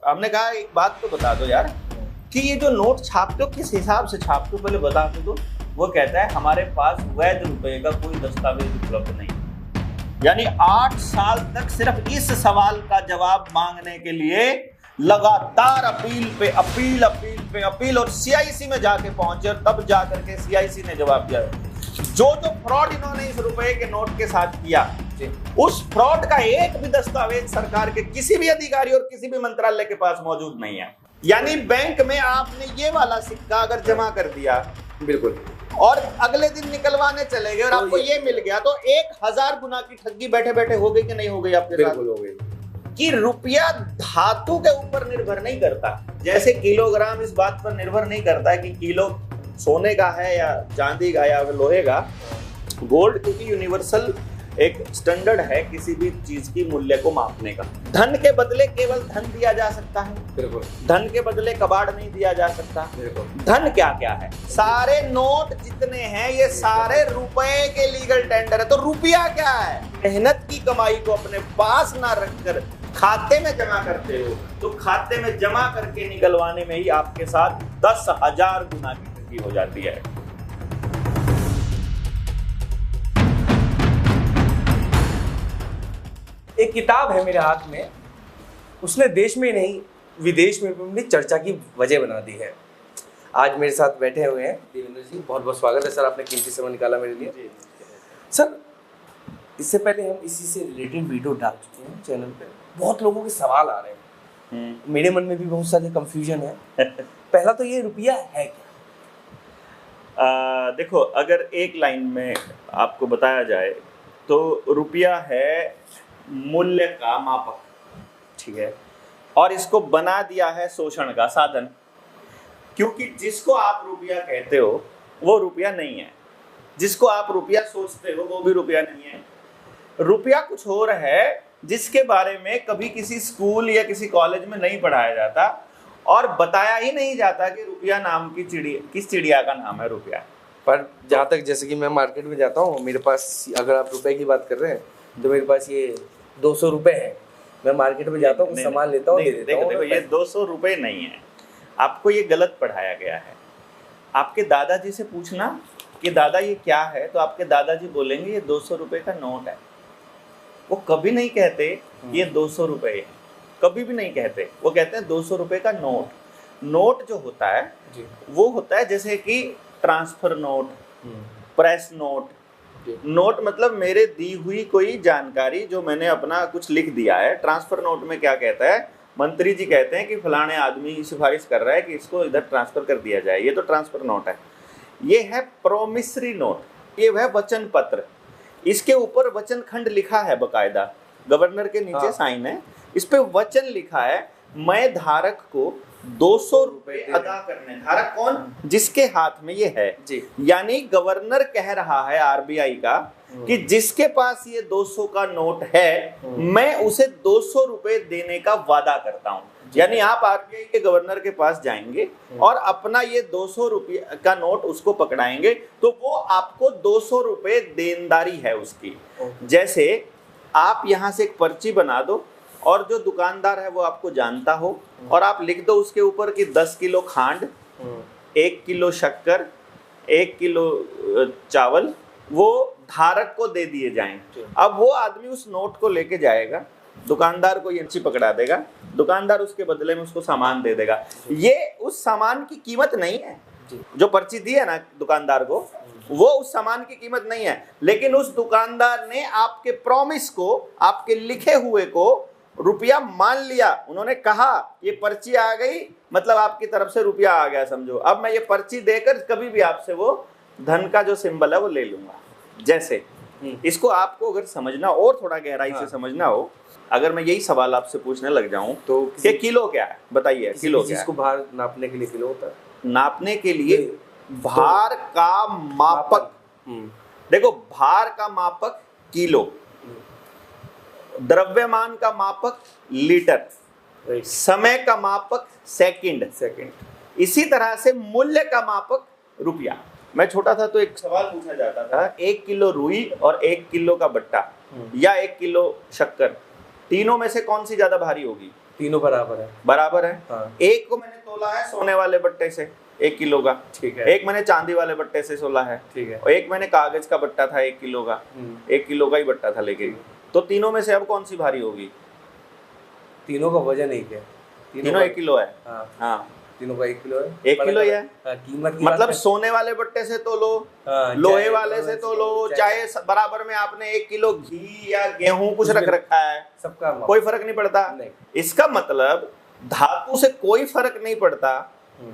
हमने कहा एक बात तो बता दो यार कि ये जो नोट छापते हो किस हिसाब से छापते हो, पहले बता दो। वो कहता है हमारे पास वैध रुपए का कोई दस्तावेज उपलब्ध नहीं। यानी 8 साल तक सिर्फ इस सवाल का जवाब मांगने के लिए लगातार अपील और सीआईसी में जाके पहुंचे और तब जाकर के सीआईसी ने जवाब दिया। जो फ्रॉड इन्होंने इस रुपए के नोट के साथ किया, उस फ्रॉड का एक भी दस्तावेज सरकार के किसी भी अधिकारी और किसी भी मंत्रालय के पास मौजूद नहीं है। यानी बैंक में आपने ये वाला सिक्का अगर जमा कर दिया, बिल्कुल, और अगले दिन निकलवाने चले गए और आपको ये मिल गया, तो 1000 गुना की ठगी बैठे बैठे हो गई कि नहीं हो गई आपके साथ? हो गई। कि रुपया धातु के ऊपर निर्भर नहीं करता, जैसे किलोग्राम इस बात पर निर्भर नहीं करता कि किलो सोने का है या चांदी का या लोहे का। गोल्ड क्योंकि यूनिवर्सल एक स्टैंडर्ड है किसी भी चीज की मूल्य को मापने का। धन के बदले केवल धन दिया जा सकता है, बिल्कुल। धन के बदले कबाड़ नहीं दिया जा सकता। बिल्कुल। धन क्या क्या है? सारे नोट जितने हैं ये सारे रुपए के लीगल टेंडर है। तो रुपया क्या है? मेहनत की कमाई को अपने पास ना रखकर खाते में जमा करते हो, तो खाते में जमा करके निकलवाने में ही आपके साथ 10,000 गुना की ठगी हो जाती है। एक किताब है मेरे हाथ में, उसने देश में नहीं विदेश में भी अपनी चर्चा की वजह बना दी है। आज मेरे साथ बैठे हुए हैं देवेंद्र जी, बहुत बहुत स्वागत है सर, आपने कीमती समय निकाला मेरे लिए। सर, इससे पहले हम इसी से रिलेटेड वीडियो डाल चुके हैं चैनल पे, बहुत लोगों के सवाल आ रहे हैं, मेरे मन में भी बहुत सारे कंफ्यूजन है। पहला तो ये रुपया है क्या? देखो, अगर एक लाइन में आपको बताया जाए तो रुपया है मूल्य का मापक, ठीक है, और इसको बना दिया है शोषण का साधन। क्योंकि जिसको आप रुपया कहते हो वो रुपया नहीं है, जिसको आप रुपया सोचते हो वो भी रुपया नहीं है। रुपया कुछ और है जिसके बारे में कभी किसी स्कूल या किसी कॉलेज में नहीं पढ़ाया जाता और बताया ही नहीं जाता कि रुपया नाम की चिड़िया, किस चिड़िया का नाम है रुपया। पर जहाँ तक जैसे कि मैं मार्केट में जाता हूँ, मेरे पास, अगर आप रुपए की बात कर रहे हैं तो मेरे पास ये 200 रुपए है, मैं मार्केट में जाता हूँ, सामान लेता हूँ, देखो ये 200 रुपए नहीं है, आपको ये गलत पढ़ाया गया है। आपके दादाजी से पूछना कि दादा ये क्या है, तो आपके दादाजी बोलेंगे ये 200 रुपए का नोट है। वो कभी नहीं कहते ये 200 रुपए है, कभी भी नहीं कहते। वो कहते हैं 200 रुपए का नोट। नोट जो होता है वो होता है जैसे कि transfer note, press note. Note मतलब मेरे दी हुई कोई जानकारी जो मैंने अपना कुछ लिख दिया है। ट्रांसफर नोट में क्या कहता है, मंत्री जी कहते हैं कि फलाने आदमी सिफारिश कर रहा है कि इसको इधर ट्रांसफर कर दिया जाए, ये तो ट्रांसफर नोट है। ये है प्रोमिसरी नोट, ये है वचन पत्र, इसके ऊपर वचन खंड लिखा है बकायदा, गवर्नर के नीचे साइन है, इस पे वचन लिखा है मैं धारक को 200 रुपए अदा करने। धारक कौन? जिसके हाथ में ये है जी। यानी गवर्नर कह रहा है आरबीआई का कि जिसके पास ये 200 का नोट है मैं उसे 200 रुपए देने का वादा करता हूं। यानी आप आरबीआई के गवर्नर के पास जाएंगे और अपना ये 200 रुपये का नोट उसको पकड़ाएंगे तो वो आपको 200 रुपए देनदारी है उसकी। जैसे आप यहाँ से एक पर्ची बना दो और जो दुकानदार है वो आपको जानता हो और आप लिख दो उसके ऊपर कि 10 किलो खांड, 1 किलो शक्कर, 1 किलो चावल वो धारक को दे दिए जाएं। अब वो आदमी उस नोट को लेके जाएगा, दुकानदार को ये पर्ची पकड़ा देगा, दुकानदार उसके बदले में उसको सामान दे देगा। ये उस सामान की कीमत नहीं है, जो पर्ची दी है ना दुकानदार को, वो उस सामान की कीमत नहीं है, लेकिन उस दुकानदार ने आपके प्रॉमिस को, आपके लिखे हुए को रुपया मान लिया। उन्होंने कहा ये पर्ची आ गई मतलब आपकी तरफ से रुपया आ गया समझो, अब मैं ये पर्ची देकर कभी भी आपसे वो धन का जो सिंबल है वो ले लूंगा। जैसे इसको आपको अगर समझना और थोड़ा गहराई से समझना हो, अगर मैं यही सवाल आपसे पूछने लग जाऊं तो ये किलो क्या है बताइए? किलो क्या है? इसको भार नापने के लिए किलो होता है। नापने के लिए भार का मापक, देखो भार का मापक किलो, द्रव्यमान का मापक लीटर, समय का मापक सेकंड, इसी तरह से मूल्य का मापक रुपया। मैं छोटा था तो एक सवाल पूछा जाता था, 1 किलो रुई और 1 किलो का बट्टा या 1 किलो शक्कर, तीनों में से कौन सी ज्यादा भारी होगी? तीनों बराबर है। बराबर है। हाँ। एक को मैंने तोला है सोने वाले बट्टे से 1 किलो का, ठीक है। एक मैंने चांदी वाले बट्टे से तोला है, ठीक है। और एक मैंने कागज का बट्टा था 1 किलो का, 1 किलो का ही बट्टा था लेकिन। तो तीनों में से अब कौन सी भारी होगी? तीनों का वजन एक है। तीनों 1 किलो है। हाँ, हाँ, तीनों का 1 किलो है। 1 किलो ही है। हाँ, कीमत की मतलब बात है। सोने वाले बट्टे से तो लो, हाँ, लोहे चाहे वाले से तो लो, चाहे बराबर में आपने 1 किलो घी या गेहूं कुछ रख रखा है, सबका कोई फर्क नहीं पड़ता। नहीं। इसका मतलब धातु से कोई फर्क नहीं पड़ता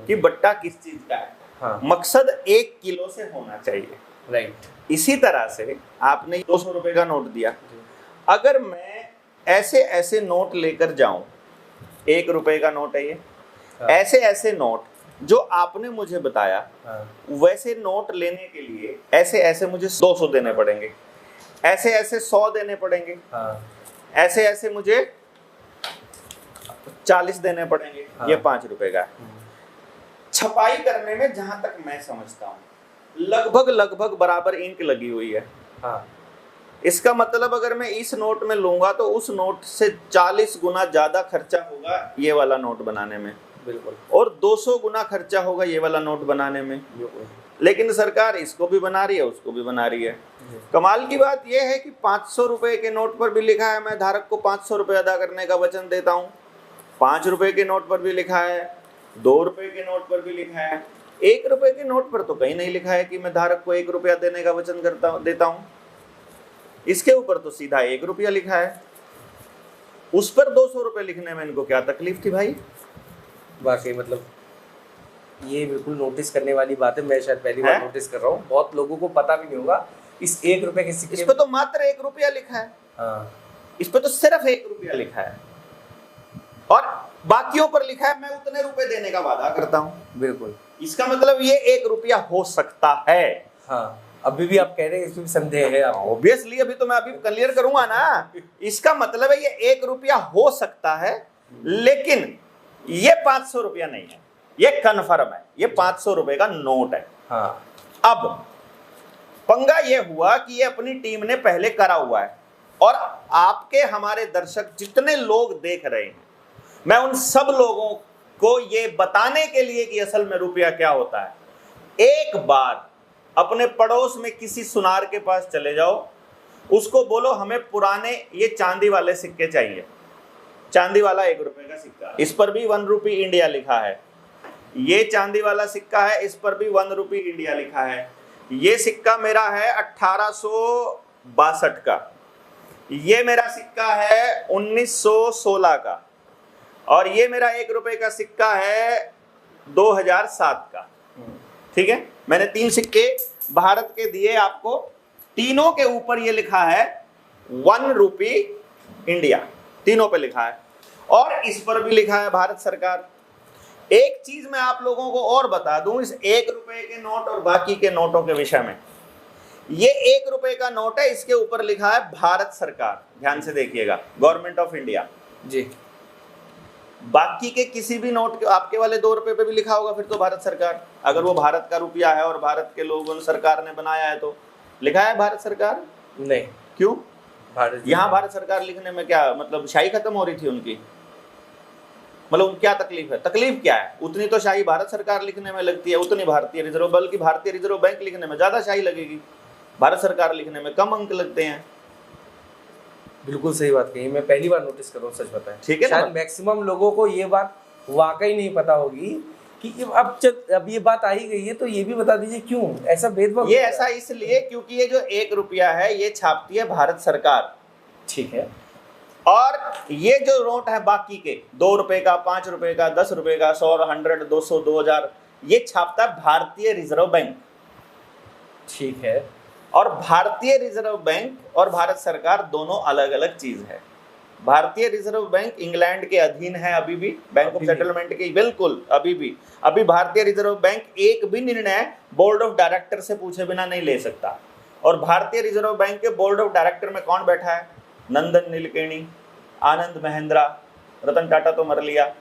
कि बट्टा किस चीज का है। हाँ। मकसद 1 किलो से होना चाहिए। राइट। इसी तरह से आपने 200 रुपए का नोट दिया, अगर मैं ऐसे ऐसे नोट लेकर जाऊं, 1 रुपए का नोट है ये, हाँ। ऐसे ऐसे नोट जो आपने मुझे बताया, हाँ। वैसे नोट लेने के लिए ऐसे ऐसे मुझे 200 देने पड़ेंगे, ऐसे ऐसे 100 देने पड़ेंगे, हाँ। ऐसे ऐसे मुझे 40 देने पड़ेंगे। हाँ। ये 5 रुपए का है। छपाई करने में जहां तक मैं समझता हूं लगभग लगभग बराबर इंक लगी हुई है। हाँ। इसका मतलब अगर मैं इस नोट में लूंगा तो उस नोट से 40 गुना ज्यादा खर्चा होगा ये वाला नोट बनाने में, बिल्कुल, और 200 गुना खर्चा होगा ये वाला नोट बनाने में। लेकिन सरकार इसको भी बना रही है, उसको भी बना रही है। कमाल की बात यह है कि 500 रुपए के नोट पर भी लिखा है मैं धारक को 500 रुपए अदा करने का वचन देता हूँ। 5 रुपए के नोट पर भी लिखा है, 2 रुपए के नोट पर भी लिखा है। 1 रुपए के नोट पर तो कहीं नहीं लिखा है कि मैं धारक को 1 रुपया देने का वचन देता हूँ। इसके ऊपर तो सीधा 1 रुपया लिखा है। उस पर 200 रुपए लिखने में इनको क्या तकलीफ थी भाई? वाकई मतलब ये बिल्कुल नोटिस करने वाली बात है। मैं शायद पहली बार नोटिस कर रहा हूँ, बहुत लोगों को पता भी नहीं होगा। इस 1 रुपए के सिक्के इस पे तो मात्र 1 रुपया लिखा है। हाँ। इस पे तो सिर्फ 1 रुपया लिखा है, और बाकियों पर लिखा है मैं उतने रुपए देने का वादा करता हूं। बिल्कुल। इसका मतलब ये 1 रुपया हो सकता है। हाँ, अभी भी आप कह रहे हैं इसमें भी संदेह है आपको। ऑब्वियसली अभी तो मैं अभी क्लियर करूंगा ना। इसका मतलब है ये 1 रुपया हो सकता है, लेकिन ये 500 रुपया नहीं है, ये कन्फर्म है, ये 500 रुपए का नोट है। हाँ। अब पंगा ये हुआ कि ये अपनी टीम ने पहले करा हुआ है, और आपके हमारे दर्शक जितने लोग देख रहे हैं, मैं उन सब लोगों को ये बताने के लिए कि असल में रुपया क्या होता है, एक बार अपने पड़ोस में किसी सुनार के पास चले जाओ, उसको बोलो हमें पुराने ये चांदी वाले सिक्के चाहिए, चांदी वाला 1 रुपए का सिक्का, इस पर भी 1 रुपी इंडिया लिखा है। ये चांदी वाला सिक्का है, इस पर भी 1 रुपी इंडिया लिखा है। ये सिक्का मेरा है 1862 का, ये मेरा सिक्का है 1916 का, और ये मेरा 1 रुपए का सिक्का है 2007 का। ठीक है, मैंने 3 सिक्के भारत के दिए आपको, तीनों के ऊपर ये लिखा है 1 रुपी इंडिया, तीनों पे लिखा है, और इस पर भी लिखा है भारत सरकार। एक चीज मैं आप लोगों को और बता दूं इस 1 रुपए के नोट और बाकी के नोटों के विषय में। ये 1 रुपए का नोट है, इसके ऊपर लिखा है भारत सरकार, ध्यान से देखिएगा, गवर्नमेंट ऑफ इंडिया जी। बाकी के किसी भी नोट, आपके वाले 2 रुपए पे भी लिखा होगा फिर तो भारत सरकार। अगर वो भारत का रुपया है और भारत के लोगों सरकार ने बनाया है तो लिखा है भारत सरकार? नहीं। क्यों? भारत, यहाँ भारत सरकार लिखने में क्या मतलब शाही खत्म हो रही थी उनकी? मतलब क्या तकलीफ है? तकलीफ क्या है? उतनी तो शाही भारत सरकार लिखने में लगती है, उतनी भारतीय रिजर्व, बल्कि भारतीय रिजर्व बैंक लिखने में ज्यादा शाही लगेगी, भारत सरकार लिखने में कम अंक लगते हैं। बिल्कुल सही बात कही, मैं पहली बार नोटिस कर रहा हूँ, सच बताएं। ठीक है, शायद मैक्सिमम लोगों को ये बात वाकई नहीं पता होगी कि अब ये बात आ ही गई है तो ये भी बता दीजिए क्यों ऐसा भेदभाव। ये ऐसा इसलिए क्योंकि ये जो 1 रुपया है ये छापती है भारत सरकार, ठीक है, और ये जो नोट है बाकी के 2 रुपए का, 5 रुपए का, 10 रुपए का, 100, 100, 200, 2000, ये छापता है भारतीय रिजर्व बैंक। ठीक है, और भारतीय रिजर्व बैंक और भारत सरकार दोनों अलग अलग चीज है। भारतीय रिजर्व बैंक इंग्लैंड के अधीन है अभी भी, बैंक ऑफ सेटलमेंट के, बिल्कुल अभी भी। अभी भारतीय रिजर्व बैंक एक भी निर्णय बोर्ड ऑफ डायरेक्टर से पूछे बिना नहीं ले सकता। और भारतीय रिजर्व बैंक के बोर्ड ऑफ डायरेक्टर में कौन बैठा है? नंदन नीलकेणी, आनंद महिंद्रा, रतन टाटा तो मर लिया,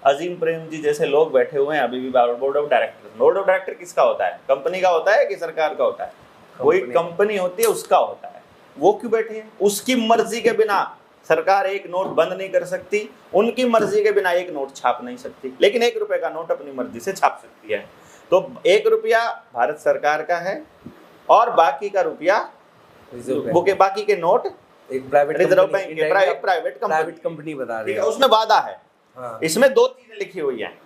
अजीम प्रेम जी जैसे लोग बैठे हुए हैं अभी भी board of director. Board of director किसका होता है? कंपनी का होता है कि सरकार का होता है? कोई कंपनी होती है उसका होता है। वो क्यों बैठे हैं? उसकी मर्जी के बिना सरकार एक नोट बंद नहीं कर सकती, उनकी मर्जी के बिना एक नोट छाप नहीं सकती, लेकिन 1 रुपए का नोट अपनी मर्जी से छाप सकती है। तो 1 रुपया भारत सरकार का है और बाकी का रुपया वो के बाकी के नोट एक प्राइवेट रिजर्व बैंक के प्राइवेट कंपनी बता रही है, है। उसमें वादा है। हाँ। इसमें 2 चीजें लिखी हुई हैं,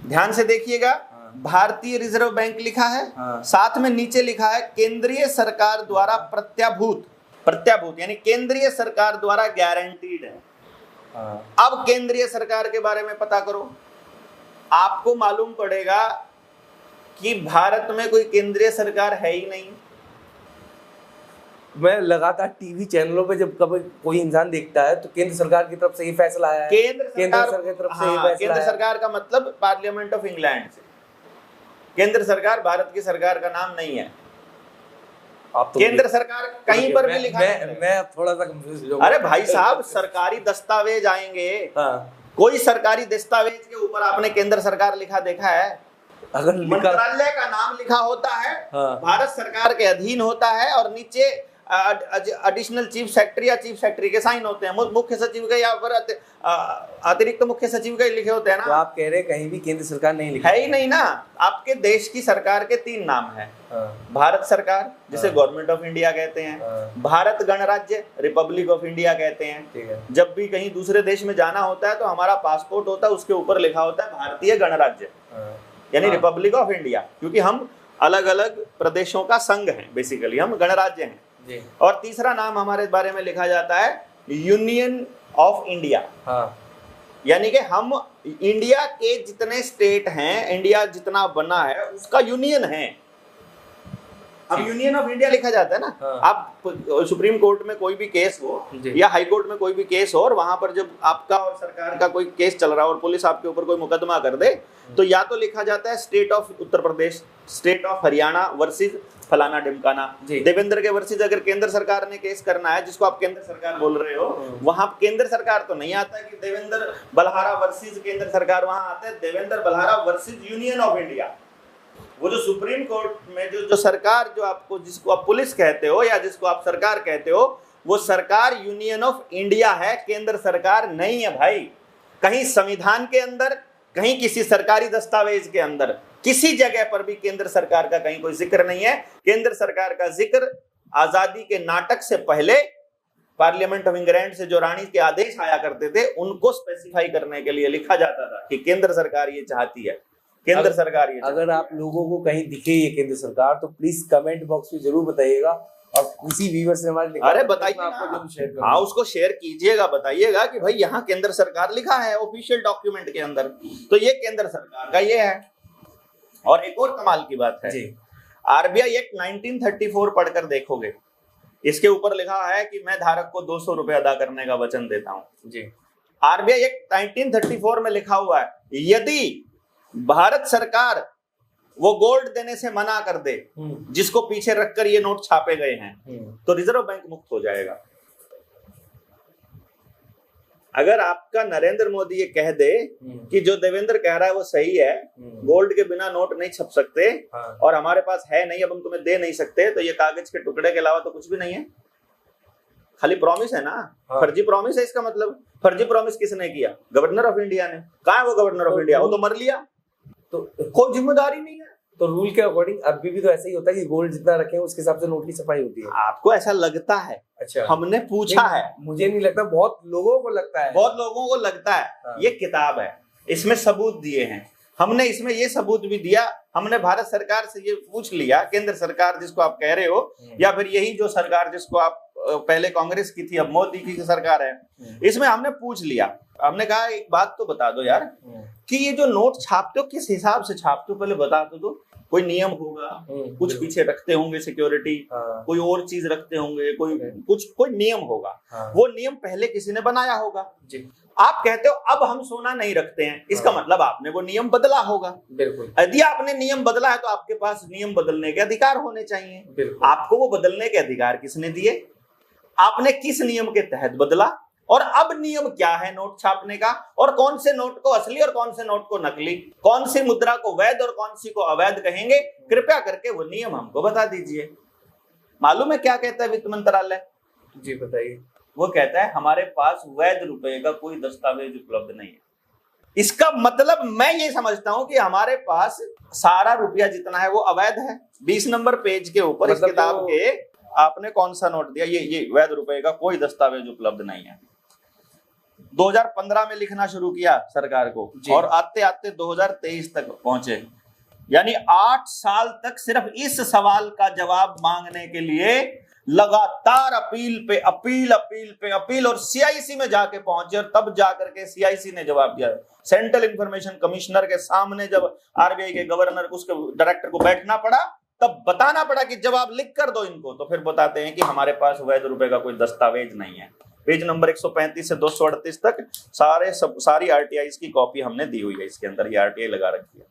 ध्यान से देखिएगा। भारतीय रिजर्व बैंक लिखा है, हाँ। साथ में नीचे लिखा है केंद्रीय सरकार द्वारा प्रत्याभूत यानी केंद्रीय सरकार द्वारा गारंटीड है। हाँ। अब केंद्रीय सरकार के बारे में पता करो, आपको मालूम पड़ेगा कि भारत में कोई केंद्रीय सरकार है ही नहीं। मैं लगातार टीवी चैनलों पे जब कभी कोई इंसान देखता है तो केंद्र सरकार की तरफ से ये फैसला आया है, केंद्र सरकार की तरफ से ये फैसला केंद्र सरकार का मतलब पार्लियामेंट ऑफ इंग्लैंड से। केंद्र सरकार भारत की सरकार का नाम नहीं है। आप तो केंद्र सरकार कहीं पर भी लिखा है। मैं थोड़ा सा कंफ्यूज हूं। अरे भाई साहब, सरकारी दस्तावेज आएंगे, हाँ। कोई सरकारी दस्तावेज के ऊपर आपने केंद्र सरकार लिखा देखा है? अगर मंत्रालय का नाम लिखा होता है, हाँ। भारत सरकार के अधीन होता है और नीचे एडिशनल चीफ सेक्रेटरी या चीफ सेक्रेटरी के साइन होते हैं, मुख्य सचिव के या फिर अतिरिक्त मुख्य सचिव के लिखे होते हैं ना। तो आप कह रहे हैं कहीं भी केंद्र सरकार नहीं लिखी है ही नहीं ना। आपके देश की सरकार के 3 नाम हैं। भारत सरकार जिसे गवर्नमेंट ऑफ इंडिया कहते हैं, भारत गणराज्य रिपब्लिक ऑफ इंडिया कहते हैं। ठीक है। जब भी कहीं दूसरे देश में जाना होता है तो हमारा पासपोर्ट होता है, उसके ऊपर लिखा होता है भारतीय गणराज्य यानी रिपब्लिक ऑफ इंडिया, क्योंकि हम अलग अलग प्रदेशों का संघ हैं, बेसिकली हम गणराज्य हैं जी। और तीसरा नाम हमारे बारे में लिखा जाता है यूनियन ऑफ इंडिया। हाँ। यानी कि हम इंडिया के जितने स्टेट हैं, इंडिया जितना बना है उसका यूनियन है। अब यूनियन ऑफ इंडिया लिखा जाता है ना। हाँ। आप सुप्रीम कोर्ट में कोई भी केस हो या हाई कोर्ट में कोई भी केस हो और वहां पर जब आपका और सरकार का कोई केस चल रहा हो और पुलिस आपके ऊपर कोई मुकदमा कर दे तो या तो लिखा जाता है state of Uttar Pradesh, state of Haryana versus फलाना ढिमकाना। देवेंद्र के वर्सेस अगर केंद्र सरकार ने केस करना है, जिसको आप केंद्र सरकार बोल रहे हो, वहां केंद्र सरकार तो नहीं आता है कि देवेंद्र बल्हारा वर्सेस केंद्र सरकार, वहां आता है Devendra Balhara versus union of India. वो जो सुप्रीम कोर्ट में जो सरकार जो आपको जिसको आप पुलिस कहते हो या जिसको आप सरकार कहते हो, वो सरकार यूनियन ऑफ इंडिया है, केंद्र सरकार नहीं है भाई। कहीं संविधान के अंदर, कहीं किसी सरकारी दस्तावेज के अंदर, किसी जगह पर भी केंद्र सरकार का कहीं कोई जिक्र नहीं है। केंद्र सरकार का जिक्र आजादी के नाटक से पहले पार्लियामेंट ऑफ इंग्लैंड से जो रानी के आदेश आया करते थे उनको स्पेसिफाई करने के लिए लिखा जाता था कि केंद्र सरकार ये चाहती है, केंद्र सरकार ये। अगर आप लोगों को कहीं दिखे ये केंद्र सरकार तो प्लीज कमेंट बॉक्स में जरूर बताइएगा और किसी व्यूअर से हमारे अरे बताइए ना, हाँ उसको शेयर कीजिएगा, बताइएगा कि भाई यहाँ केंद्र सरकार लिखा है ऑफिशियल डॉक्यूमेंट के अंदर, तो ये केंद्र सरकार का ये है। और एक और कमाल की बात है, आरबीआई एक्ट 1934 पढ़कर देखोगे, इसके ऊपर लिखा है कि मैं धारक को 200 रुपए अदा करने का वचन देता हूं जी। आरबीआई एक्ट 1934 में लिखा हुआ है यदि भारत सरकार वो गोल्ड देने से मना कर दे जिसको पीछे रखकर ये नोट छापे गए हैं तो रिजर्व बैंक मुक्त हो जाएगा। अगर आपका नरेंद्र मोदी ये कह दे कि जो देवेंद्र कह रहा है वो सही है, गोल्ड के बिना नोट नहीं छप सकते और हमारे पास है नहीं, अब हम तुम्हें दे नहीं सकते, तो ये कागज के टुकड़े के अलावा तो कुछ भी नहीं है, खाली प्रॉमिस है ना। फर्जी प्रॉमिस है इसका मतलब। फर्जी प्रॉमिस किसने किया? गवर्नर ऑफ इंडिया ने। कहाँ है वो गवर्नर ऑफ इंडिया? वो तो मर लिया, तो कोई जिम्मेदारी नहीं है। तो रूल के अकॉर्डिंग अभी भी तो ऐसा ही होता है कि गोल्ड जितना रखे उसके हिसाब से नोट की सफाई होती है। आपको ऐसा लगता है? अच्छा, हमने पूछा है, मुझे नहीं लगता, बहुत लोगों को लगता है, बहुत लोगों को लगता है। हाँ। ये किताब है, इसमें सबूत दिए हैं हमने, इसमें ये सबूत भी दिया हमने। भारत सरकार से ये पूछ लिया, केंद्र सरकार जिसको आप कह रहे हो या फिर यही जो सरकार जिसको आप पहले कांग्रेस की थी अब मोदी की सरकार है, इसमें हमने पूछ लिया। हमने कहा एक बात तो बता दो यार कि ये जो नोट छापते हो किस हिसाब से छापते हो, पहले बता दो। कोई नियम होगा, कुछ पीछे रखते होंगे सिक्योरिटी, कोई और चीज रखते होंगे, कोई नियम होगा, वो नियम पहले किसी ने बनाया होगा जी। आप कहते हो अब हम सोना नहीं रखते हैं, इसका मतलब आपने वो नियम बदला होगा। बिल्कुल। यदि आपने नियम बदला है तो आपके पास नियम बदलने के अधिकार होने चाहिए। आपको वो बदलने के अधिकार किसने दिए? आपने किस नियम के तहत बदला? और अब नियम क्या है नोट छापने का, और कौन से नोट को असली और कौन से नोट को नकली, कौन सी मुद्रा को वैध और कौन सी को अवैध कहेंगे, कृपया करके वो नियम हमको बता दीजिए। मालूम है क्या कहता है वित्त मंत्रालय? जी बताइए। वो कहता है हमारे पास वैध रुपए का कोई दस्तावेज उपलब्ध नहीं है। इसका मतलब मैं ये समझता हूं कि हमारे पास सारा रुपया जितना है वो अवैध है। 20 नंबर पेज के ऊपर इस किताब के आपने कौन सा नोट दिया, ये वैध रुपए का कोई दस्तावेज उपलब्ध नहीं है। 2015 में लिखना शुरू किया सरकार को और आते आते 2023 तक पहुंचे, यानी 8 साल तक सिर्फ इस सवाल का जवाब मांगने के लिए लगातार अपील पे अपील, अपील पे अपील, और सीआईसी में जाके पहुंचे और तब जाकर के सीआईसी ने जवाब दिया। सेंट्रल इंफॉर्मेशन कमिश्नर के सामने जब आरबीआई के गवर्नर को, उसके डायरेक्टर को बैठना पड़ा, तब बताना पड़ा कि जवाब लिख कर दो इनको, तो फिर बताते हैं कि हमारे पास वैध रुपए का कोई दस्तावेज नहीं है। पेज नंबर 135 से 238 तक सारी आरटीआई की कॉपी हमने दी हुई है, इसके अंदर ये आरटीआई लगा रखी है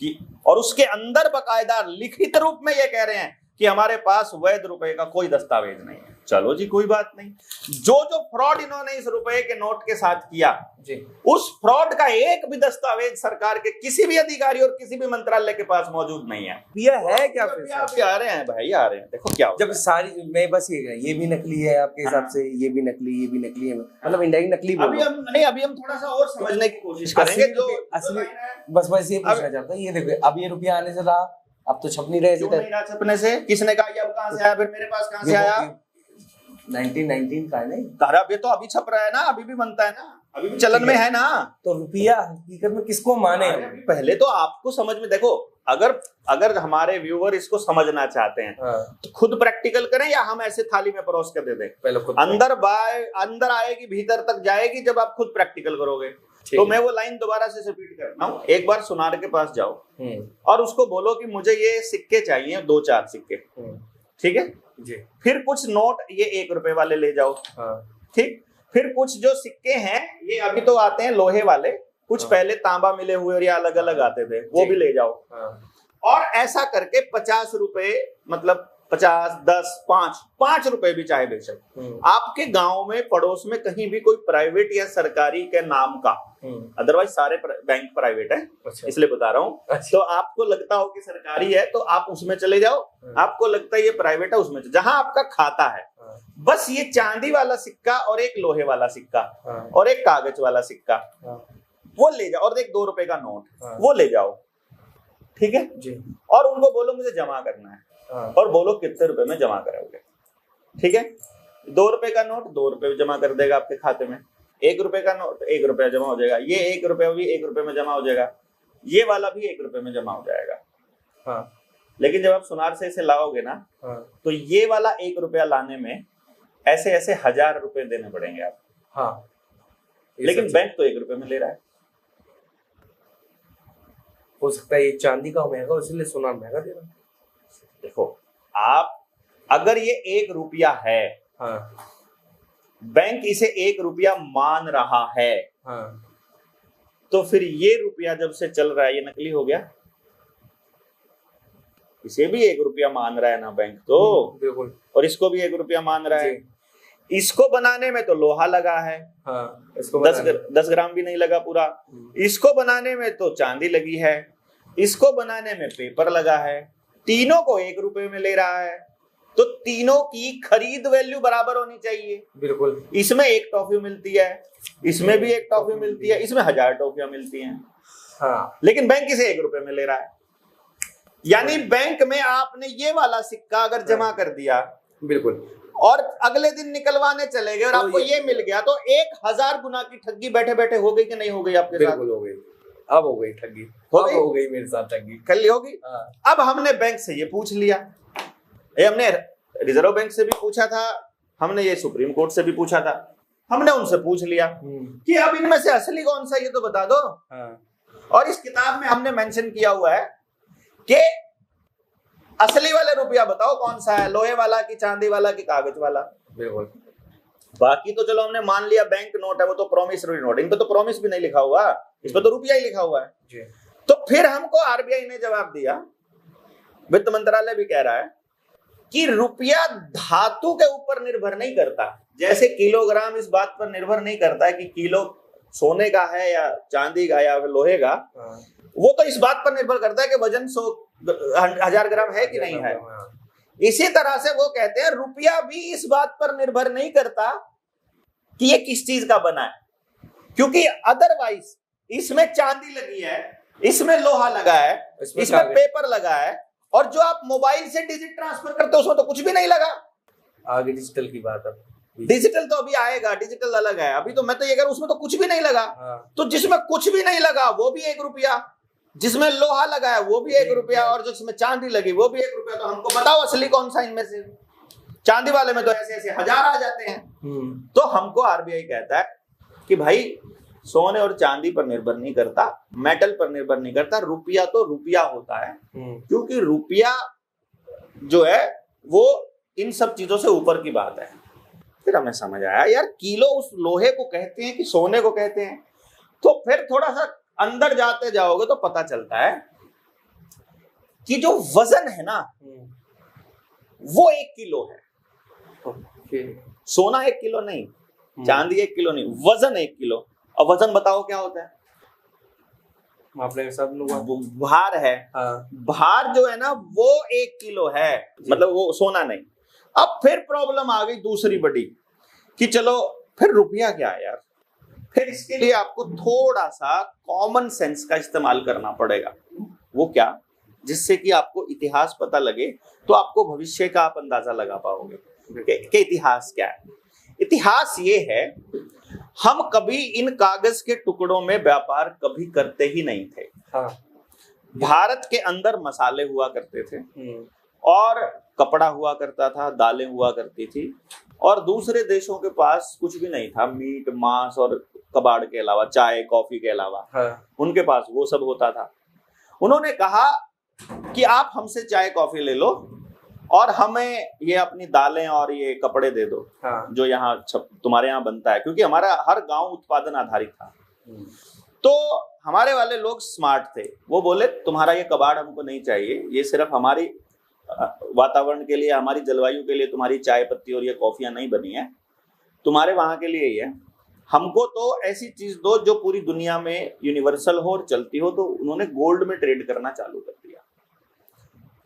कि, और उसके अंदर बकायदा लिखित रूप में ये कह रहे हैं कि हमारे पास वैध रुपए का कोई दस्तावेज नहीं है। चलो जी, कोई बात नहीं। जो फ्रॉड इन्होंने इस रुपए के नोट के साथ किया जी, उस फ्रॉड का एक भी दस्तावेज सरकार के किसी भी अधिकारी और किसी भी मंत्रालय के पास मौजूद नहीं है। यह है क्या? अभी आ रहे हैं भाई, आ रहे हैं। देखो क्या जब सारी मैं बस ये भी नकली है आपके हिसाब से, ये भी नकली, ये भी नकली है, मतलब इंडायरेक्ट नकली। अभी हम थोड़ा सा और समझने की कोशिश करेंगे। जो असली बस ये पूछना चाहता हूँ, ये देखो अब ये रुपया आने से रहा, अब तो छप नहीं रहे। क्यों नहीं रहा छपने से? किसने कहा ये अब कहां से आया, फिर मेरे पास कहां से आया? 1919 का है नहीं? अब तो अभी छप रहा है ना, अभी भी बनता है ना, अभी भी चलन में है ना। तो रुपया हकीकत में किसको माने? पहले तो आपको समझ में, देखो अगर हमारे व्यूअर इसको समझना चाहते हैं तो खुद प्रैक्टिकल करें या हम ऐसे थाली में परोस कर दे दें? पहले खुद अंदर आएगी, भीतर तक जाएगी जब आप खुद प्रैक्टिकल करोगे। तो मैं वो लाइन दोबारा से रिपीट करता हूँ। एक बार सुनार के पास जाओ और उसको बोलो कि मुझे ये सिक्के चाहिए, 2-4 सिक्के, ठीक है जी। फिर कुछ नोट ये 1 रुपए वाले ले जाओ, ठीक। फिर कुछ जो सिक्के हैं ये अभी तो आते हैं लोहे वाले, कुछ पहले तांबा मिले हुए और ये अलग अलग आते थे, वो भी ले जाओ। और ऐसा करके 50 रुपए, मतलब 50, 10, 5 रुपए भी चाहे बेशक, आपके गांव में पड़ोस में कहीं भी कोई प्राइवेट या सरकारी के नाम का, अदरवाइज सारे बैंक प्राइवेट है, इसलिए बता रहा हूँ। तो आपको लगता हो कि सरकारी है तो आप उसमें चले जाओ, आपको लगता है ये प्राइवेट है उसमें, जहां आपका खाता है बस ये चांदी वाला सिक्का और एक लोहे वाला सिक्का और एक कागज वाला सिक्का वो ले जाओ, और एक 2 रुपए का नोट वो ले जाओ, ठीक है जी। और उनको बोलो मुझे जमा करना है, और बोलो कितने रुपए में जमा करोगे, ठीक है। 2 रुपए का नोट 2 रुपए जमा कर देगा आपके खाते में, 1 रुपए का नोट 1 रुपया जमा हो जाएगा, ये 1 रुपया भी 1 रुपए में जमा हो जाएगा, ये वाला भी 1 रुपए में जमा हो जाएगा। लेकिन जब आप सुनार से इसे लाओगे ना, तो ये वाला 1 रुपया लाने में ऐसे 1000 रुपए देने पड़ेंगे आप। लेकिन बैंक तो 1 रुपए में ले रहा है। हो सकता है ये चांदी का महंगा, इसलिए सुनार महंगा दे रहा है। देखो आप, अगर ये 1 रुपया है, बैंक इसे 1 रुपया मान रहा है, तो फिर ये रुपया जब से चल रहा है ये नकली हो गया। इसे भी 1 रुपया मान रहा है ना बैंक तो, बिल्कुल, और इसको भी 1 रुपया मान रहा है। इसको बनाने में तो लोहा लगा है, इसको 10 ग्राम भी नहीं लगा पूरा। इसको बनाने में तो चांदी लगी है, इसको बनाने में पेपर लगा है, तीनों को 1 रुपए में ले रहा है, तो तीनों की खरीद वैल्यू बराबर होनी चाहिए। बिल्कुल, इसमें 1 टॉफी मिलती है, इसमें भी 1 टॉफी मिलती है, इसमें 1000 टॉफियां मिलती हैं। लेकिन बैंक इसे 1 रुपए में ले रहा है। यानी बैंक में आपने ये वाला सिक्का अगर जमा कर दिया, बिल्कुल, और अगले दिन निकलवाने चले गए और आपको ये मिल गया, तो 1000 गुना की ठगी बैठे बैठे हो गई कि नहीं हो गई आपके साथ? बिल्कुल हो गई। अब हो गई ठगी, हो गई मेरे साथ ठगी, कल ही होगी। अब हमने बैंक से ये पूछ लिया, हमने रिजर्व बैंक से भी पूछा था, हमने ये सुप्रीम कोर्ट से भी पूछा था, हमने उनसे पूछ लिया कि अब इनमें से असली कौन सा ये तो बता दो। और इस किताब में हमने मेंशन किया हुआ है कि असली वाले रुपया बताओ कौन सा है, लोहे वाला कि चांदी वाला कि कागज वाला। बिल्कुल, बाकी तो चलो हमने मान लिया बैंक नोट है, वो तो प्रॉमिसरी नोट, इन पे तो प्रॉमिस भी नहीं लिखा हुआ, इस पे तो रुपया ही लिखा हुआ है जी। तो फिर हमको आरबीआई ने जवाब दिया, वित्त मंत्रालय भी कह रहा है कि रुपया धातु के ऊपर निर्भर नहीं करता, जैसे किलोग्राम इस बात पर निर्भर नहीं करता है कि किलो सोने का है या चांदी का या लोहे का, वो तो इस बात पर निर्भर करता है कि वजन 1000 ग्राम है कि नहीं है। इसी तरह से वो कहते हैं रुपया भी इस बात पर निर्भर नहीं करता कि ये किस चीज का बना है, क्योंकि अदरवाइज इसमें चांदी लगी है, इसमें लोहा लगा है, इसमें पेपर लगा है, और जो आप मोबाइल से डिजिट ट्रांसफर करते हो उसमें तो कुछ भी नहीं लगा। आगे डिजिटल की बात है, डिजिटल तो अभी आएगा, डिजिटल अलग है। अभी तो मैं तो ये कह रहा हूं उसमें तो कुछ भी नहीं लगा। हाँ। तो जिसमें कुछ भी नहीं लगा वो भी 1 रुपया, जिसमें लोहा लगा है वो भी 1 रुपया, और जिसमें चांदी लगी वो भी 1 रुपया। तो हमको बताओ असली कौन सा इनमें से? चांदी वाले में तो ऐसे ऐसे 1000 आ जाते हैं। तो हमको आरबीआई कहता है कि भाई सोने और चांदी पर निर्भर नहीं करता, मेटल पर निर्भर नहीं करता, रुपया तो रुपया होता है, क्योंकि रुपया जो है वो इन सब चीजों से ऊपर की बात है। फिर हमें समझ आया यार, किलो उस लोहे को कहते हैं कि सोने को कहते हैं। तो फिर थोड़ा सा अंदर जाते जाओगे तो पता चलता है कि जो वजन है ना वो 1 किलो है। सोना 1 किलो नहीं, चांदी 1 किलो नहीं, वजन 1 किलो। अब वजन बताओ क्या होता है? भार है। हाँ। भार जो है ना वो 1 किलो है, मतलब वो सोना नहीं। अब फिर प्रॉब्लम आ गई दूसरी बड़ी कि चलो फिर रुपया क्या है यार? फिर इसके लिए आपको थोड़ा सा कॉमन सेंस का इस्तेमाल करना पड़ेगा। वो क्या? जिससे कि आपको इतिहास पता लगे, तो आपको भविष्य का आप अंदाजा लगा पाओगे कि इतिहास क्या है। इतिहास ये है, हम कभी इन कागज के टुकड़ों में व्यापार कभी करते ही नहीं थे। हाँ। भारत के अंदर मसाले हुआ करते थे, और कपड़ा हुआ करता था, दालें हुआ करती थी, और दूसरे देशों के पास कुछ भी नहीं था, मीट मांस और कबाड़ के अलावा, चाय कॉफी के अलावा। हाँ। उनके पास वो सब होता था। उन्होंने कहा कि आप हमसे चाय कॉफी ले लो और हमें ये अपनी दालें और ये कपड़े दे दो। हाँ। जो यहाँ तुम्हारे यहाँ बनता है, क्योंकि हमारा हर गांव उत्पादन आधारित था। तो हमारे वाले लोग स्मार्ट थे, वो बोले तुम्हारा ये कबाड़ हमको नहीं चाहिए, ये सिर्फ हमारी वातावरण के लिए, हमारी जलवायु के लिए तुम्हारी चाय पत्ती और ये कॉफियां नहीं बनी है, तुम्हारे वहां के लिए ही है। हमको तो ऐसी चीज दो जो पूरी दुनिया में यूनिवर्सल हो और चलती हो। तो उन्होंने गोल्ड में ट्रेड करना चालू कर दिया,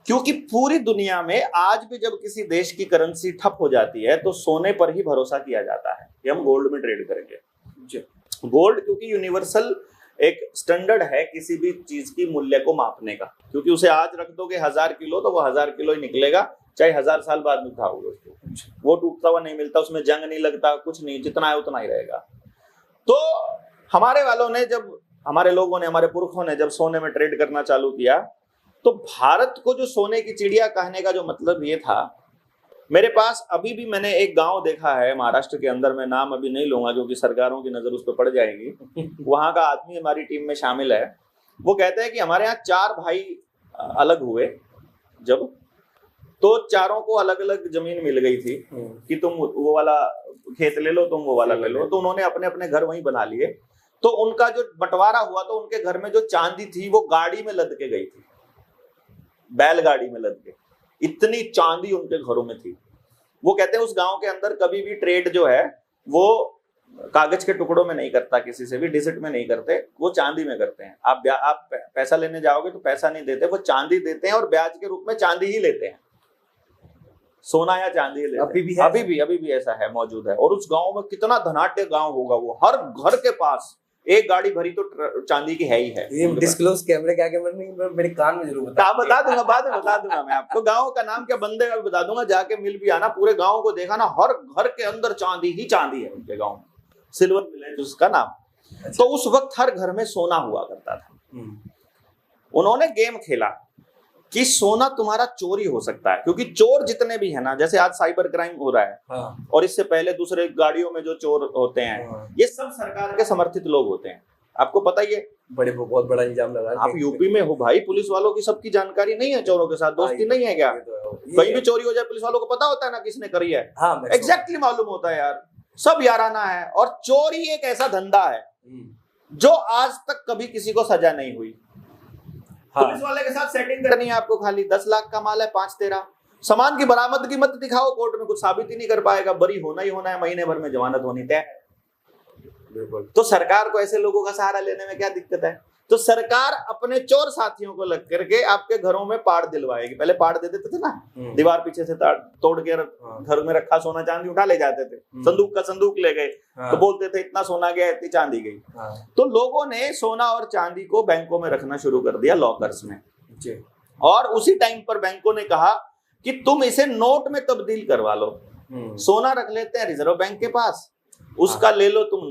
क्योंकि पूरी दुनिया में आज भी जब किसी देश की करेंसी ठप हो जाती है तो सोने पर ही भरोसा किया जाता है कि हम गोल्ड में ट्रेड करेंगे। गोल्ड क्योंकि यूनिवर्सल एक स्टैंडर्ड है किसी भी चीज की मूल्य को मापने का, क्योंकि उसे आज रख दोगे 1000 किलो तो वो 1000 किलो ही निकलेगा, चाहे 1000 साल बाद में उठाओगे उसको, वो टूटता हुआ नहीं मिलता, उसमें जंग नहीं लगता, कुछ नहीं, जितना है उतना ही रहेगा। तो हमारे वालों ने जब, हमारे लोगों ने, हमारे पुरखों ने जब सोने में ट्रेड करना चालू किया, तो भारत को जो सोने की चिड़िया कहने का जो मतलब ये था, मेरे पास अभी भी मैंने एक गांव देखा है महाराष्ट्र के अंदर, मैं नाम अभी नहीं लूंगा क्योंकि सरकारों की नजर उस पर पड़ जाएगी। वहां का आदमी हमारी टीम में शामिल है। वो कहते हैं कि हमारे यहाँ 4 भाई अलग हुए जब, तो चारों को अलग अलग जमीन मिल गई थी कि तुम वो वाला खेत ले लो, तुम वो वाला ले लो। तो उन्होंने अपने अपने घर वहीं बना लिए। तो उनका जो बंटवारा हुआ तो उनके घर में जो चांदी थी वो गाड़ी में लद के गई थी, बैलगाड़ी में लद के, इतनी चांदी उनके घरों में थी। वो कहते हैं उस गांव के अंदर कभी भी ट्रेड जो है वो कागज के टुकड़ों में नहीं करता, किसी से भी डिजिट में नहीं करते, वो चांदी में करते हैं। आप पैसा लेने जाओगे तो पैसा नहीं देते, वो चांदी देते हैं और ब्याज के रूप में चांदी ही लेते हैं, सोना या चांदी लेते हैं। अभी भी ऐसा है, मौजूद है। और उस गांव में कितना धनाढ्य गांव होगा वो, हर घर के पास एक गाड़ी भरी तो चांदी की है ही है। ये डिस्क्लोज कैमरे के आगे मेरे कान में जरूर बता दूंगा, बाद में बता दूंगा मैं आपको। गांव का नाम क्या, बंदे का बता दूंगा, जाके मिल भी आना। पूरे गांव को देखा ना, हर घर के अंदर चांदी ही चांदी है उनके गांव में, सिल्वर विलेज उसका नाम। अच्छा। तो उस वक्त हर घर में सोना हुआ करता था। उन्होंने गेम खेला कि सोना तुम्हारा चोरी हो सकता है, क्योंकि चोर जितने भी है ना, जैसे आज साइबर क्राइम हो रहा है। हाँ। और इससे पहले दूसरे गाड़ियों में जो चोर होते हैं। हाँ। ये सब सरकार के समर्थित लोग होते हैं, आपको पता ही है। बहुत बड़ा इल्जाम लगा। आप यूपी में हो भाई, पुलिस वालों की सबकी जानकारी नहीं है, चोरों के साथ दोस्ती नहीं है क्या? कहीं भी चोरी हो जाए पुलिस वालों को पता होता है ना किसने करी है। हाँ, एग्जैक्टली मालूम होता है यार, सब याराना है। और चोरी एक ऐसा धंधा है जो आज तक कभी किसी को सजा नहीं हुई। हाँ। पुलिस वाले के साथ सेटिंग करनी है आपको, खाली 10 लाख का माल है, 5-13 सामान की बरामदगी मत दिखाओ, कोर्ट में कुछ साबित ही नहीं कर पाएगा, बरी होना ही होना है, महीने भर में जमानत होनी तय। तो सरकार को ऐसे लोगों का सहारा लेने में क्या दिक्कत है? तो सरकार अपने चोर साथियों को लग करके आपके घरों में पाड़ दिलवाएगी। पहले पाड़ दे देते थे ना, दीवार पीछे से तोड़ के घर में रखा सोना चांदी उठा ले जाते थे, संदूक का संदूक ले गए तो बोलते थे इतना सोना गया इतनी चांदी गई। तो लोगों ने सोना और चांदी को बैंकों में रखना शुरू कर दिया, लॉकर्स में। और उसी टाइम पर बैंकों ने कहा कि तुम इसे नोट में तब्दील करवा लो, सोना रख लेते हैं रिजर्व बैंक के पास, उसका ले लो तुम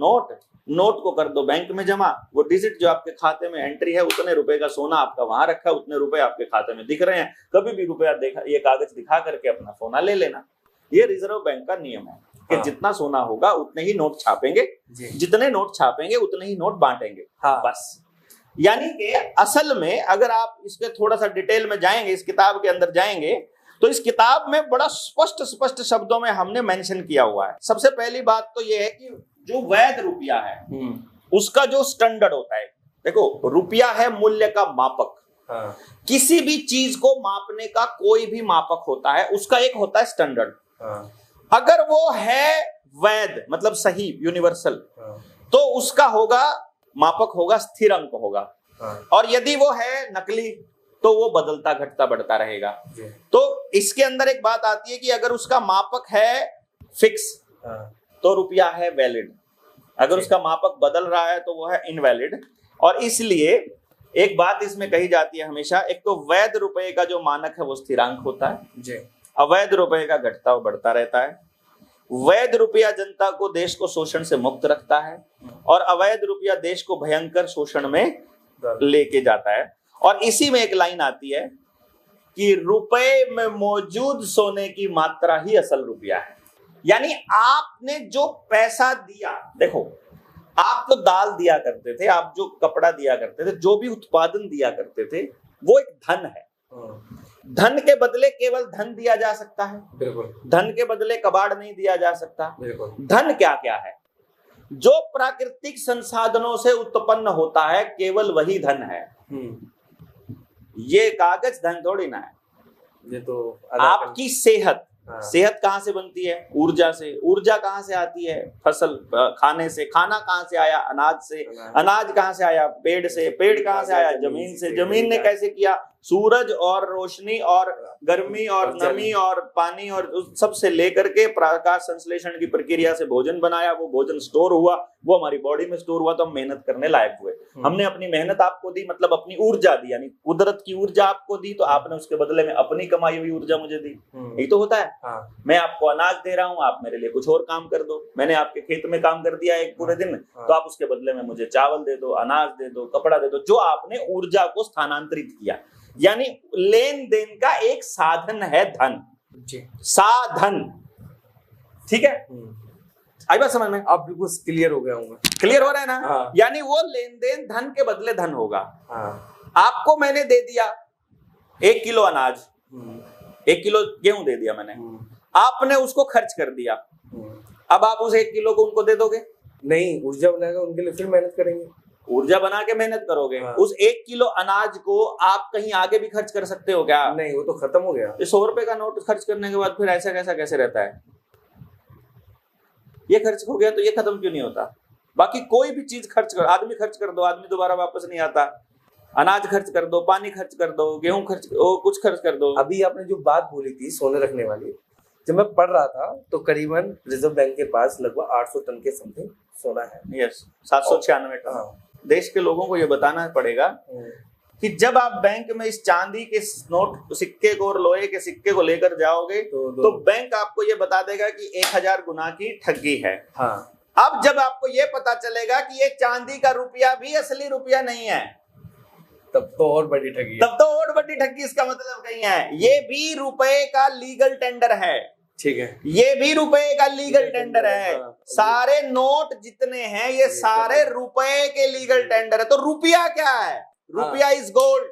नोट को कर दो बैंक में जमा, वो डिजिट जो आपके खाते में एंट्री है उतने रुपए का सोना आपका वहां रखा है, उतने रुपए आपके खाते में दिख रहे हैं, कभी भी रुपया देखा ये कागज दिखा करके अपना सोना ले लेना। ये रिजर्व बैंक का नियम है कि जितना सोना होगा उतने ही नोट छापेंगे, जितने नोट छापेंगे उतने ही नोट बांटेंगे। बस यानी कि असल में अगर आप इसके थोड़ा सा डिटेल में जाएंगे, इस किताब के अंदर जाएंगे, तो इस किताब में बड़ा स्पष्ट शब्दों में हमने मेंशन किया हुआ है। सबसे पहली बात तो यह है कि जो वैध रुपया है उसका जो स्टैंडर्ड होता है, देखो रुपया है मूल्य का मापक। किसी भी चीज को मापने का कोई भी मापक होता है, उसका एक होता है स्टैंडर्ड। अगर वो है वैध मतलब सही यूनिवर्सल, तो उसका होगा मापक होगा स्थिर अंक होगा, और यदि वो है नकली तो वो बदलता घटता बढ़ता रहेगा। तो इसके अंदर एक बात आती है कि अगर उसका मापक है फिक्स तो रुपया है वैलिड, अगर उसका मापक बदल रहा है तो वो है इनवैलिड। और इसलिए एक बात इसमें कही जाती है हमेशा, एक तो वैध रुपये का जो मानक है वो स्थिरांक होता है, अवैध रुपये का घटता व बढ़ता रहता है। वैध रुपया जनता को देश को शोषण से मुक्त रखता है और अवैध रुपया देश को भयंकर शोषण में लेके जाता है। और इसी में एक लाइन आती है कि रुपए में मौजूद सोने की मात्रा ही असल रुपया है। यानी आपने जो पैसा दिया, देखो आप तो दाल दिया करते थे, आप जो कपड़ा दिया करते थे, जो भी उत्पादन दिया करते थे, वो एक धन है। धन के बदले केवल धन दिया जा सकता है, बिल्कुल। धन के बदले कबाड़ नहीं दिया जा सकता। धन क्या क्या है? जो प्राकृतिक संसाधनों से उत्पन्न होता है केवल वही धन है। ये कागज धन थोड़ी ना है। ये तो आपकी सेहत, सेहत कहाँ से बनती है? ऊर्जा से। ऊर्जा कहाँ से आती है? फसल खाने से। खाना कहाँ से आया? अनाज से। अनाज कहाँ से आया? पेड़ से। पेड़ कहाँ से आया? जमीन से। जमीन ने कैसे किया? सूरज और रोशनी और गर्मी और नमी और पानी और सब से लेकर के प्रकाश संश्लेषण की प्रक्रिया से भोजन बनाया, वो भोजन स्टोर हुआ, वो हमारी बॉडी में स्टोर हुआ, तो हम मेहनत करने लायक हुए। हमने अपनी मेहनत आपको दी, मतलब अपनी ऊर्जा दी, यानी कुदरत की ऊर्जा आपको दी, तो आपने उसके बदले में अपनी कमाई हुई ऊर्जा मुझे दी। यही तो होता है। मैं आपको अनाज दे रहा हूँ, आप मेरे लिए कुछ और काम कर दो। मैंने आपके खेत में काम कर दिया एक पूरे दिन, तो आप उसके बदले में मुझे चावल दे दो, अनाज दे दो, कपड़ा दे दो, जो आपने ऊर्जा को स्थानांतरित किया। यानी लेन देन का एक साधन है धन जी। साधन, ठीक है? आई बात समझ में? आप बिल्कुल क्लियर हो गया होगा। क्लियर हो रहा है ना? यानी वो लेन देन धन के बदले धन होगा। आपको मैंने दे दिया 1 किलो अनाज, 1 किलो गेहूं दे दिया मैंने, आपने उसको खर्च कर दिया। अब आप उस 1 किलो को उनको दे दोगे? नहीं, ऊर्जा बनाएगा उनके लिए, फिर मेहनत करेंगे। ऊर्जा बना के मेहनत करोगे। उस 1 किलो अनाज को आप कहीं आगे भी खर्च कर सकते हो क्या? नहीं, वो तो खत्म हो गया। 100 रुपए का नोट खर्च करने के बाद फिर ऐसा कैसा कैसे रहता है? ये खर्च हो गया तो ये खत्म क्यों नहीं होता? बाकी कोई भी चीज खर्च कर, आदमी खर्च कर दो, आदमी दोबारा वापस नहीं आता। अनाज खर्च कर दो, पानी खर्च कर दो, गेहूं खर्च, कुछ खर्च कर दो। अभी आपने जो बात बोली थी सोने रखने वाली, जब मैं पढ़ रहा था तो करीबन रिजर्व बैंक के पास लगभग 800 टन के समथिंग सोना है। Yes, 796 tonne. देश के लोगों को ये बताना पड़ेगा कि जब आप बैंक में इस चांदी के नोट सिक्के को और लोहे के सिक्के को लेकर जाओगे तो बैंक आपको ये बता देगा कि 1000 गुना की ठगी है। अब जब आपको ये पता चलेगा कि ये चांदी का रुपया भी असली रुपया नहीं है, तब तो और बड़ी ठगी। तब तो और बड़ी ठगी। इसका मतलब कहीं है ये भी रुपए का लीगल टेंडर है, ठीक है? ये भी रुपए का लीगल टेंडर है। सारे नोट जितने हैं ये सारे रुपए के लीगल टेंडर है। तो रुपया क्या है? रुपया is gold,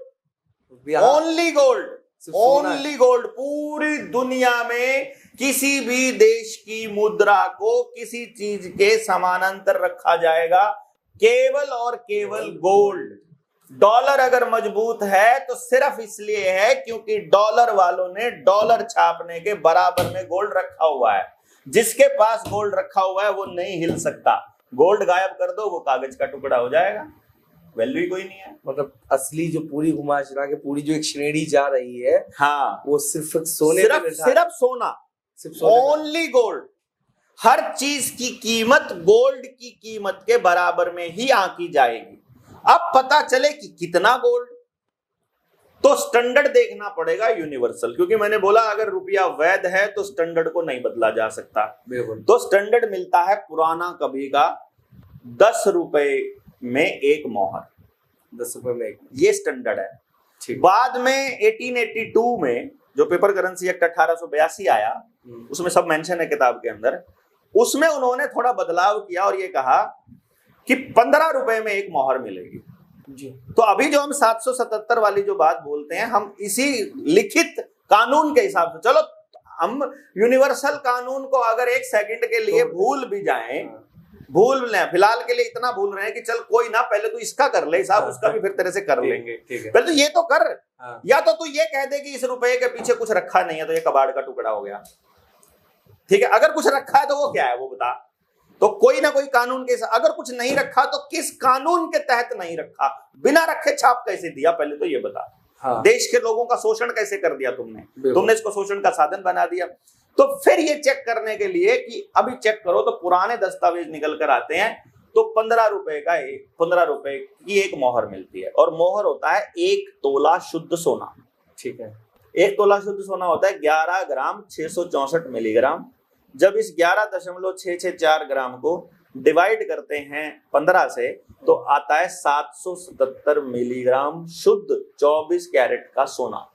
only gold, only gold. पूरी दुनिया में किसी भी देश की मुद्रा को किसी चीज के समानांतर रखा जाएगा, केवल और केवल गोल्ड। डॉलर अगर मजबूत है तो सिर्फ इसलिए है क्योंकि डॉलर वालों ने डॉलर छापने के बराबर में गोल्ड रखा हुआ है। जिसके पास गोल्ड रखा हुआ है वो नहीं हिल सकता। गोल्ड गायब कर दो, वो कागज का टुकड़ा हो जाएगा। वैल्यू ही कोई नहीं है। मतलब असली जो पूरी घुमा फिरा के पूरी जो एक श्रेणी जा रही है, हाँ, वो सिर्फ सोने सिर्फ पे सिर्फ सोना, सिर्फ सोने पे। Only gold. हर चीज की कीमत गोल्ड की कीमत के बराबर में ही आंकी जाएगी। अब पता चले कि कितना गोल्ड, तो स्टैंडर्ड देखना पड़ेगा यूनिवर्सल, क्योंकि मैंने बोला अगर रुपया वैध है तो स्टैंडर्ड को नहीं बदला जा सकता। बिल्कुल। तो स्टैंडर्ड मिलता है पुराना कभी का 10 रुपए में एक मोहर, 10 रुपए में एक। ये स्टैंडर्ड है। ठीक। बाद में 1882 में जो पेपर करेंसी एक्ट 1882 आया, उसमें सब मेंशन है किताब के अंदर, उसमें उन्होंने थोड़ा बदलाव किया और ये कहा कि 15 रुपए में एक मोहर मिलेगी जी। तो अभी जो हम 777 वाली जो बात बोलते हैं, हम इसी लिखित कानून के हिसाब से, चलो हम यूनिवर्सल कानून को अगर एक सेकंड के लिए भूल भी जाएं, भूल लें, फिलहाल के लिए इतना भूल रहे हैं कि चल कोई ना, पहले तू इसका कर ले हिसाब, उसका भी फिर तेरे से कर लेंगे, पहले तो ये तो कर। या तो तू ये कह दे कि इस रुपए के पीछे कुछ रखा नहीं है तो ये कबाड़ का टुकड़ा हो गया, ठीक है। अगर कुछ रखा है तो वो क्या है वो बता। तो कोई ना कोई कानून के, अगर कुछ नहीं रखा तो किस कानून के तहत नहीं रखा, बिना रखे छाप कैसे दिया, पहले तो ये बता। हाँ। देश के लोगों का शोषण कैसे कर दिया तुमने इसको शोषण का साधन बना दिया। तो फिर ये चेक करने के लिए कि अभी चेक करो तो पुराने दस्तावेज निकल कर आते हैं, तो 15 रुपए की एक मोहर मिलती है, और मोहर होता है 1 तोला शुद्ध सोना। ठीक है। 1 तोला शुद्ध सोना होता है 11 ग्राम 664 मिलीग्राम। जब इस 11.664 ग्राम को डिवाइड करते हैं 15 से, तो आता है 777 मिलीग्राम शुद्ध 24 कैरेट का सोना।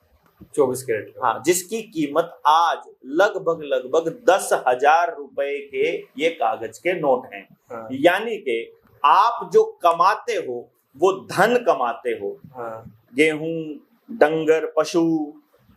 24 कैरेट। हाँ, जिसकी कीमत आज लगभग 10,000 रुपए के ये कागज के नोट हैं। हाँ। यानी कि आप जो कमाते हो वो धन कमाते हो। हाँ। गेहूं, डंगर, पशु,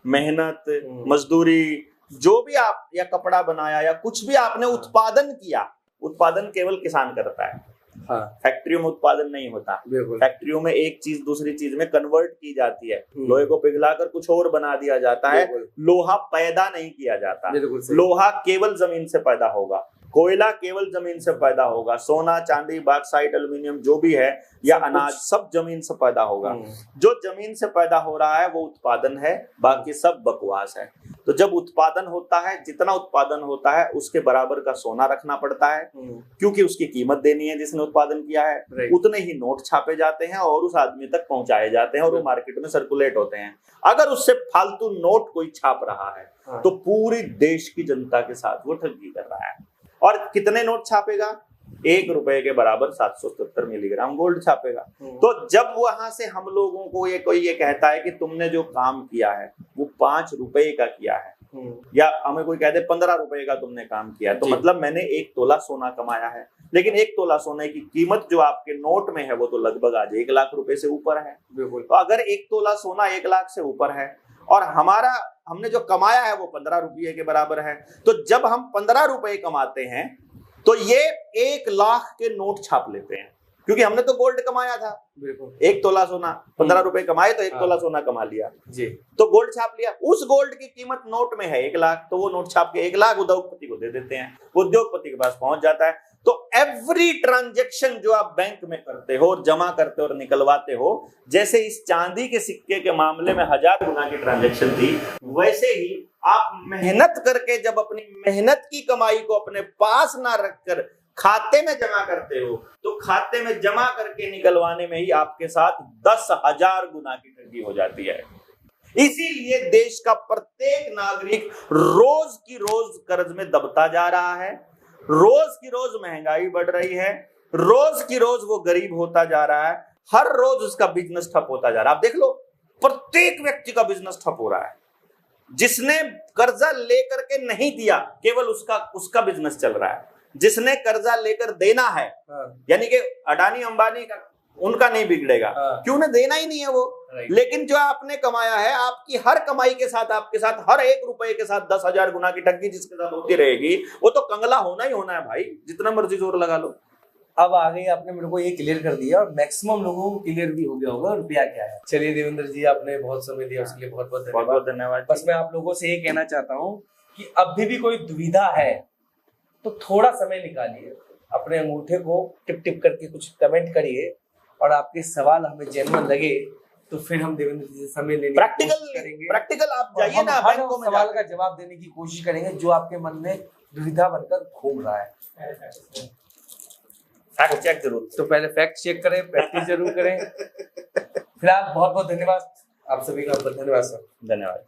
मेहनत, मजदूरी, जो भी आप, या कपड़ा बनाया या कुछ भी आपने उत्पादन किया, उत्पादन केवल किसान करता है। हाँ। फैक्ट्रियों में उत्पादन नहीं होता। फैक्ट्रियों में एक चीज दूसरी चीज में कन्वर्ट की जाती है। लोहे को पिघलाकर कुछ और बना दिया जाता है, लोहा पैदा नहीं किया जाता। लोहा केवल जमीन से पैदा होगा, कोयला केवल जमीन से पैदा होगा, सोना, चांदी, बॉक्साइट, एल्युमिनियम जो भी है, या अनाज, सब जमीन से पैदा होगा। जो जमीन से पैदा हो रहा है वो उत्पादन है, बाकी सब बकवास है। तो जब उत्पादन होता है, जितना उत्पादन होता है उसके बराबर का सोना रखना पड़ता है, क्योंकि उसकी कीमत देनी है जिसने उत्पादन किया है। उतने ही नोट छापे जाते हैं और उस आदमी तक पहुंचाए जाते हैं और वो मार्केट में सर्कुलेट होते हैं। अगर उससे फालतू नोट कोई छाप रहा है तो पूरी देश की जनता के साथ वो ठगी कर रहा है। और कितने नोट छापेगा? 1 रुपए के बराबर 777 मिलीग्राम गोल्ड छापेगा। तो जब वहां से हम लोगों को कोई ये कहता है कि तुमने जो काम किया है वो 5 रुपए का किया है, या हमें कोई कह दे 15 रुपए का तुमने काम किया है, तो मतलब मैंने 1 तोला सोना कमाया है। लेकिन 1 तोला सोने की कीमत जो आपके नोट में है वो तो लगभग आज 1 लाख रुपए से ऊपर है। तो अगर 1 तोला सोना 1 लाख से ऊपर है और हमने जो कमाया है वो 15 रुपये के बराबर है, तो जब हम 15 रुपए कमाते हैं तो ये 1 लाख के नोट छाप लेते हैं, क्योंकि हमने तो गोल्ड कमाया था। 1 तोला सोना, 15 रुपए कमाए तो 1 तोला सोना कमा लिया जी, तो गोल्ड छाप लिया। उस गोल्ड की कीमत नोट में है 1 लाख, तो वो नोट छाप के 1 लाख उद्योगपति को दे देते हैं, उद्योगपति के पास पहुंच जाता है। तो एवरी ट्रांजैक्शन जो आप बैंक में करते हो और जमा करते हो और निकलवाते हो, जैसे इस चांदी के सिक्के के मामले में 1000 गुना की ट्रांजैक्शन थी, वैसे ही आप मेहनत करके जब अपनी मेहनत की कमाई को अपने पास ना रखकर खाते में जमा करते हो, तो खाते में जमा करके निकलवाने में ही आपके साथ 10,000 गुना की ठगी हो जाती है। इसीलिए देश का प्रत्येक नागरिक रोज की रोज कर्ज में दबता जा रहा है, रोज की रोज महंगाई बढ़ रही है, रोज की रोज वो गरीब होता जा रहा है, हर रोज उसका बिजनेस ठप होता जा रहा है। आप देख लो, प्रत्येक व्यक्ति का बिजनेस ठप हो रहा है। जिसने कर्जा लेकर के नहीं दिया, केवल उसका बिजनेस चल रहा है। जिसने कर्जा लेकर देना है, यानी कि अडानी अंबानी का, उनका नहीं बिगड़ेगा, क्यों ना, देना ही नहीं है वो। लेकिन जो आपने कमाया है, आपकी हर कमाई के साथ, आपके साथ हर 1 रुपए के साथ 10,000 गुना की ठगी जिसके साथ होती रहेगी, वो तो कंगला होना ही होना है भाई, जितना मर्जी जोर लगा लो। अब आगे आपने मेरे को ये क्लियर कर दिया और मैक्सिमम लोगों को क्लियर भी हो गया होगा रुपया क्या है। चलिए देवेंद्र जी, आपने बहुत समय दिया, उसके लिए बहुत बहुत धन्यवाद। बस मैं आप लोगों से ये कहना चाहता हूँ कि अभी भी कोई दुविधा है तो थोड़ा समय निकालिए, अपने अंगूठे को टिप टिप करके कुछ कमेंट करिए और आपके सवाल हमें जेन्युइन लगे तो फिर हम देवेंद्र जी से समय लेने की कोशिश करेंगे। प्रैक्टिकल आप और जाइए हम ना हर बैंकों में सवाल जाके। का जवाब देने की कोशिश करेंगे जो आपके मन में दुविधा बनकर घूम रहा है। फैक्ट चेक जरूर। तो पहले फैक्ट चेक करें, प्रैक्टिस जरूर करें। फिलहाल बहुत बहुत धन्यवाद आप सभी का, धन्यवाद सर। धन्यवाद।